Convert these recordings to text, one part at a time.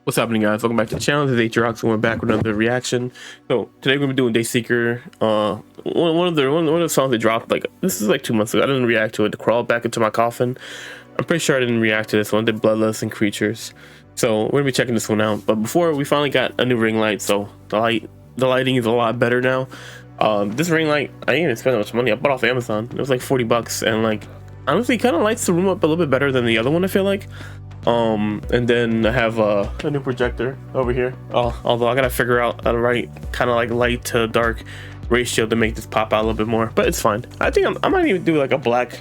What's happening, guys? Welcome back to the channel. This is AtrioxReacts, and we're back with another reaction. So today we're gonna be doing Dayseeker. One of the songs they dropped, like, this is like 2 months ago. I didn't react to it. To Crawl Back Into My Coffin. I'm pretty sure I didn't react to this one. Did Bloodlust and Creatures. So we're gonna be checking this one out. But before, we finally got a new ring light, so the lighting is a lot better now. This ring light, I didn't even spend that much money. I bought off Amazon. It was like 40 bucks, and like honestly, kind of lights the room up a little bit better than the other one, I feel like. And then I have a new projector over here. Although I gotta figure out the right kind of like light to dark ratio to make this pop out a little bit more, but it's fine. I think I might even do like a black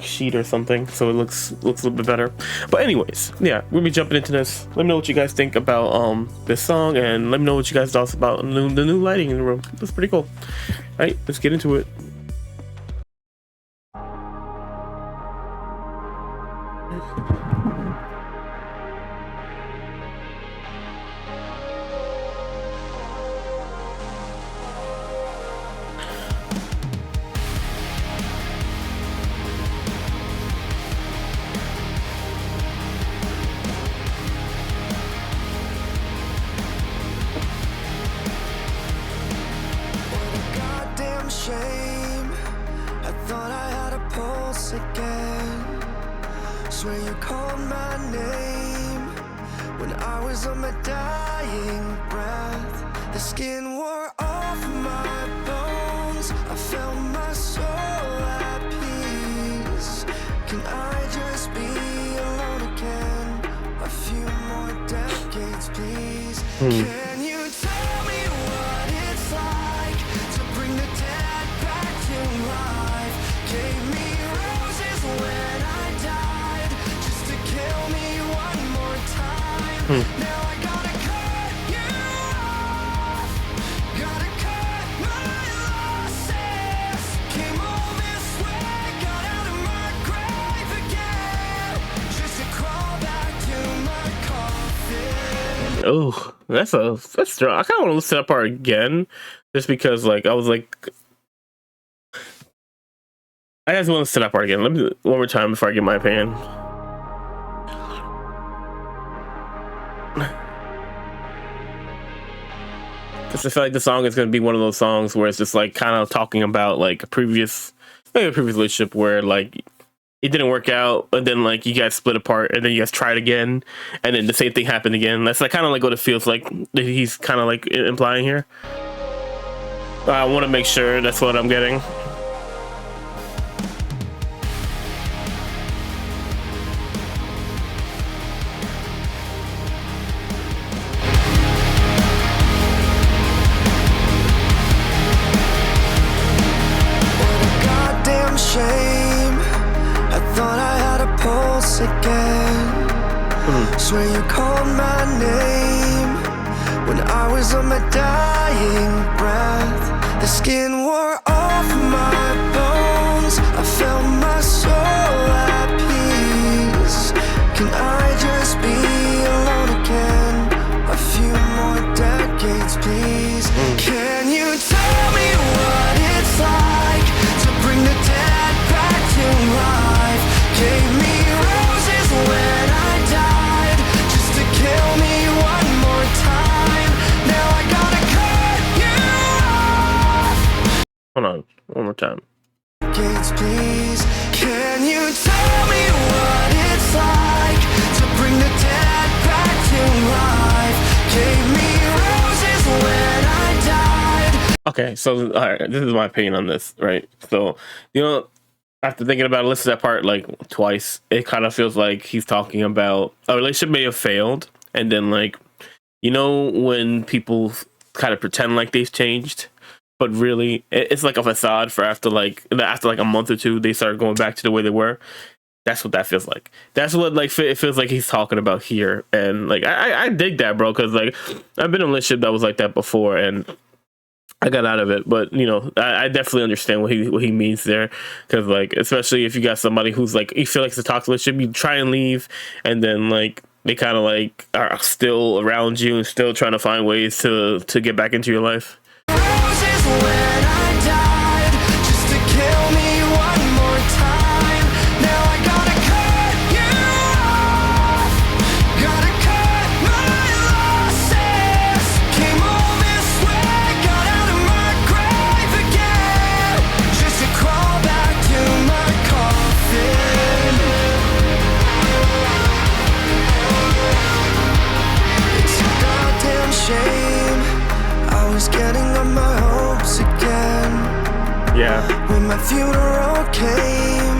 sheet or something, so it looks a little bit better. But anyways, yeah, we'll be jumping into this. Let me know what you guys think about this song, and let me know what you guys thought about the new lighting in the room. That's pretty cool. All right, let's get into it. Shame, I thought I had a pulse again. Swear you called my name when I was on my dying breath. The skin wore off my bones, I felt my soul at peace. Can I just be alone again? A few more decades, please. Can you tell me what it's like to bring the dead back to life? Gave me roses when I died, just to kill me one more time. Now I gotta cut you off, gotta cut my losses. Came all this way, got out of my grave again, just to crawl back to my coffin. Oh, that's strong. I kind of want to listen to that part again, just because like I was like, I just want to listen to that part again. Let me do it one more time before I give my opinion. Because I feel like the song is going to be one of those songs where it's just like kind of talking about like a previous relationship where like it didn't work out, and then like you guys split apart, and then you guys tried again, and then the same thing happened again. That's like kind of like what it feels like that he's kind of like implying here. I want to make sure that's what I'm getting. Shame, I thought I had a pulse again. Swear you called my name when I was on my dying breath. The skin wore off my bones, I felt my soul at peace. Can I just be alone again? A few more decades, please. Can you tell me what it's like to bring the dead back to life? Gave me roses when I died, just to kill me one more time. Now I gotta cut you off. Hold on, one more time. Gates, please. Can you tell me what it's like to bring the dead back to life? Gave me roses when I died. Okay, so all right, this is my opinion on this, right? So, you know, after thinking about it, listen to that part like twice, it kind of feels like he's talking about a relationship may have failed, and then like, you know, when people kind of pretend like they've changed, but really it's like a facade for after like a month or two they start going back to the way they were. That's what that feels like. That's what like it feels like he's talking about here, and like I dig that, bro, because like I've been in a relationship that was like that before, and I got out of it. But you know, I definitely understand what he means there, because like especially if you got somebody who's like you feel like it's a toxic relationship, you try and leave, and then like they kind of like are still around you and still trying to find ways to get back into your life. Roses when I died, just to kill me one more time. Now I gotta cut you off, gotta cut my was getting on my hopes again. Yeah. When my funeral came,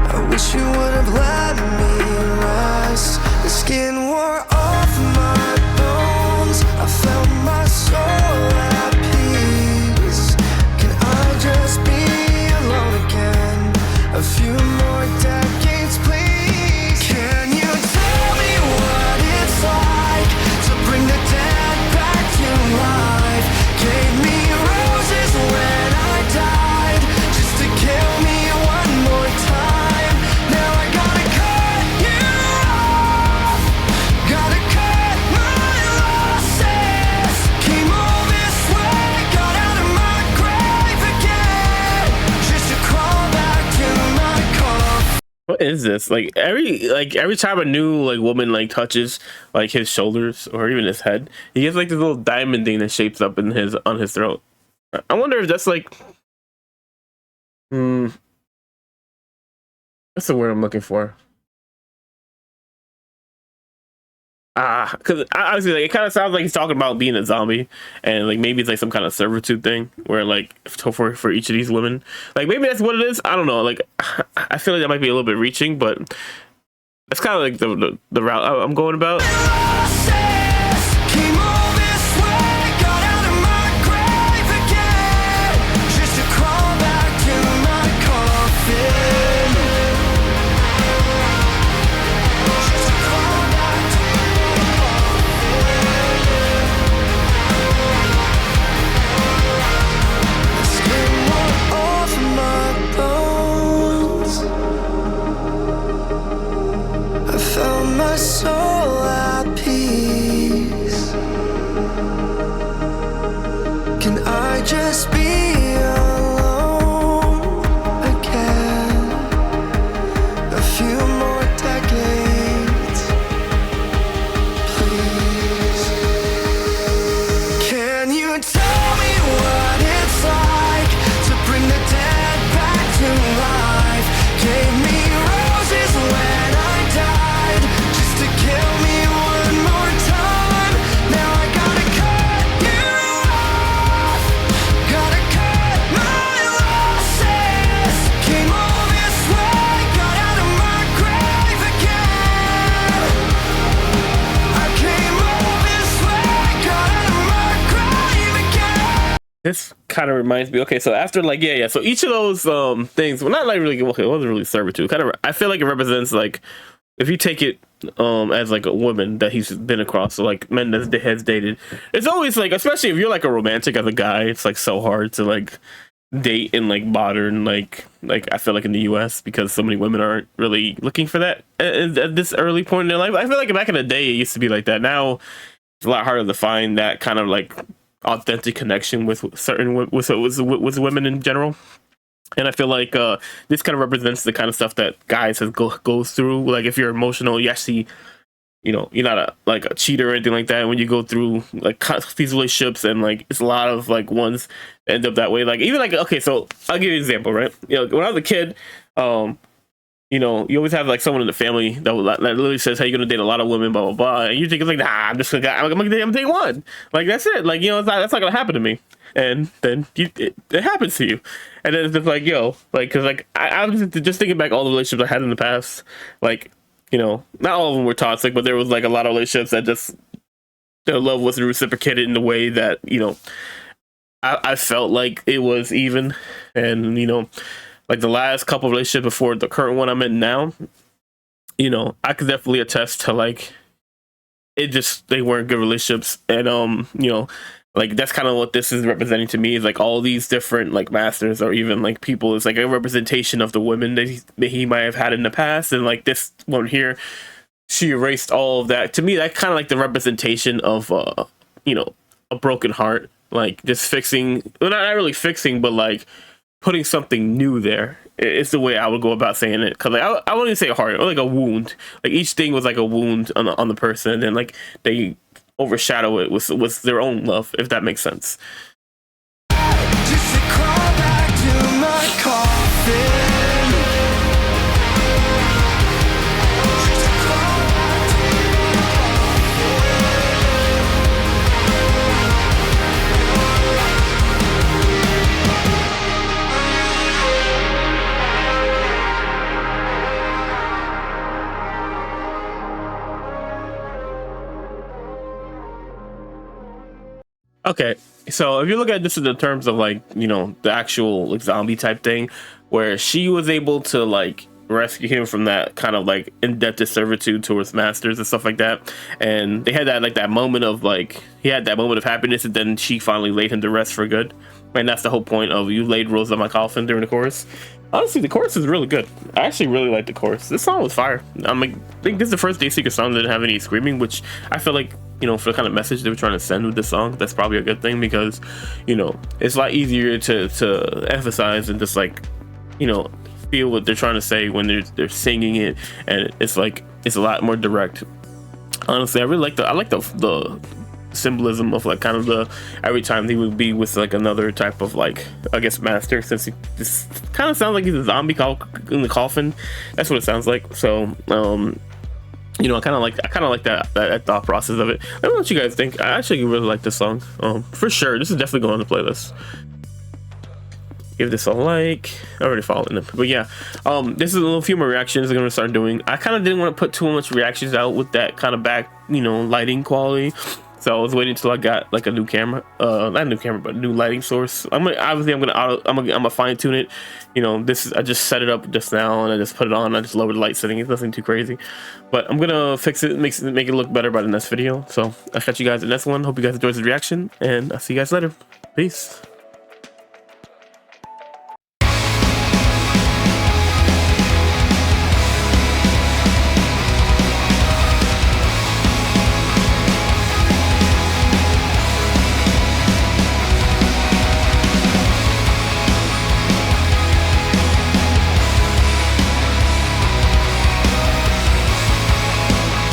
I wish you would have let me rest. The skin wore off my bones, I felt my soul at peace. Can I just be alone again? A few more decades, please. Can you tell me what it's like to bring the dead back to life? Gave me roses when I died, just to kill me one more time. Now I gotta cut you off, gotta cut my losses. Came all this way, got out of my grave again, just to crawl back to my coffin. What is this? Like every time a new like woman like touches like his shoulders or even his head, he gets like this little diamond thing that shapes up in his on his throat. I wonder if that's like what's the word I'm looking for? Because obviously like, it kind of sounds like he's talking about being a zombie, and like maybe it's like some kind of servitude thing where like for each of these women, like maybe that's what it is. I don't know. Like I feel like that might be a little bit reaching, but that's kind of like the route I'm going about. Came all this way, got out of my grave again, just to crawl back to my coffin. Just to crawl back to my coffin. The skin wore off my bones, I found my soul at peace. Can I just be alone again? A few more decades, please. Can you tell me what it's like to bring the dead back to life? Gave me roses when I died, just to kill me one more time. Now I gotta cut you off, gotta cut my losses. Came all this way, got out of my grave again. I came all this way, got out of my grave again. This kind of reminds me. Okay, so after like yeah. So each of those things, well, not like really okay. It wasn't really servitude. Kind of, I feel like it represents like if you take it as like a woman that he's been across, so like men that has dated. It's always like, especially if you're like a romantic as a guy, it's like so hard to like date in like modern like I feel like in the U.S. because so many women aren't really looking for that at this early point in their life. I feel like back in the day it used to be like that. Now it's a lot harder to find that kind of like authentic connection with certain with women in general. And I feel like this kind of represents the kind of stuff that guys goes through. Like if you're emotional, you actually, you know, you're not like a cheater or anything like that. When you go through like these relationships and like it's a lot of like ones that end up that way. Like even like okay, so I'll give you an example, right? You know, when I was a kid, you know, you always have like someone in the family that literally says, "Hey, you're gonna date a lot of women, blah blah blah," and you think it's like, "Nah, I'm gonna date one." Like that's it. Like you know, that's not gonna happen to me. And then it happens to you, and then it's just like, yo, like, because like I was just thinking back all the relationships I had in the past, like, you know, not all of them were toxic, but there was like a lot of relationships that just their love wasn't reciprocated in the way that, you know, I felt like it was even. And you know, like the last couple of relationships before the current one I'm in now, you know, I could definitely attest to like it just they weren't good relationships. And you know, like that's kind of what this is representing to me, is like all these different like masters or even like people is like a representation of the women that he might have had in the past. And like this one here, she erased all of that. To me, that's kind of like the representation of you know, a broken heart, like just fixing, well, not really fixing, but like putting something new there. It's the way I would go about saying it, because like I wouldn't even say a heart, or like a wound. Like each thing was like a wound on the person, and then like they overshadow it with their own love, if that makes sense. Just to crawl back to my coffin. Just to crawl back to my coffin. Okay, so if you look at this in the terms of like, you know, the actual like zombie type thing, where she was able to like rescue him from that kind of like indebted servitude towards masters and stuff like that, and they had that like that moment of like he had that moment of happiness, and then she finally laid him to rest for good. And that's the whole point of you laid rose on my coffin during the chorus. Honestly, the chorus is really good. I actually really like the chorus. This song was fire. I'm like, I think this is the first Dayseeker song that didn't have any screaming, which I feel like, you know, for the kind of message they were trying to send with this song, that's probably a good thing, because, you know, it's a lot easier to emphasize and just like, you know, feel what they're trying to say when they're singing it, and it's like it's a lot more direct. Honestly, I really like the symbolism of like kind of the every time he would be with like another type of like, I guess, master, since he this kind of sounds like he's a zombie in the coffin. That's what it sounds like. So you know, I kind of like that thought process of it. I don't know what you guys think. I actually really like this song. For sure, this is definitely going on the playlist. Give this a like. I already followed it, but yeah, this is a little few more reactions I'm gonna start doing. I kind of didn't want to put too much reactions out with that kind of back, you know, lighting quality, so I was waiting until I got like a new camera, not a new camera, but a new lighting source. I'm gonna fine tune it. You know, I just set it up just now and I just put it on. I just lowered the light setting. It's nothing too crazy, but I'm gonna fix it, make it look better by the next video. So I'll catch you guys in the next one. Hope you guys enjoyed the reaction, and I'll see you guys later. Peace.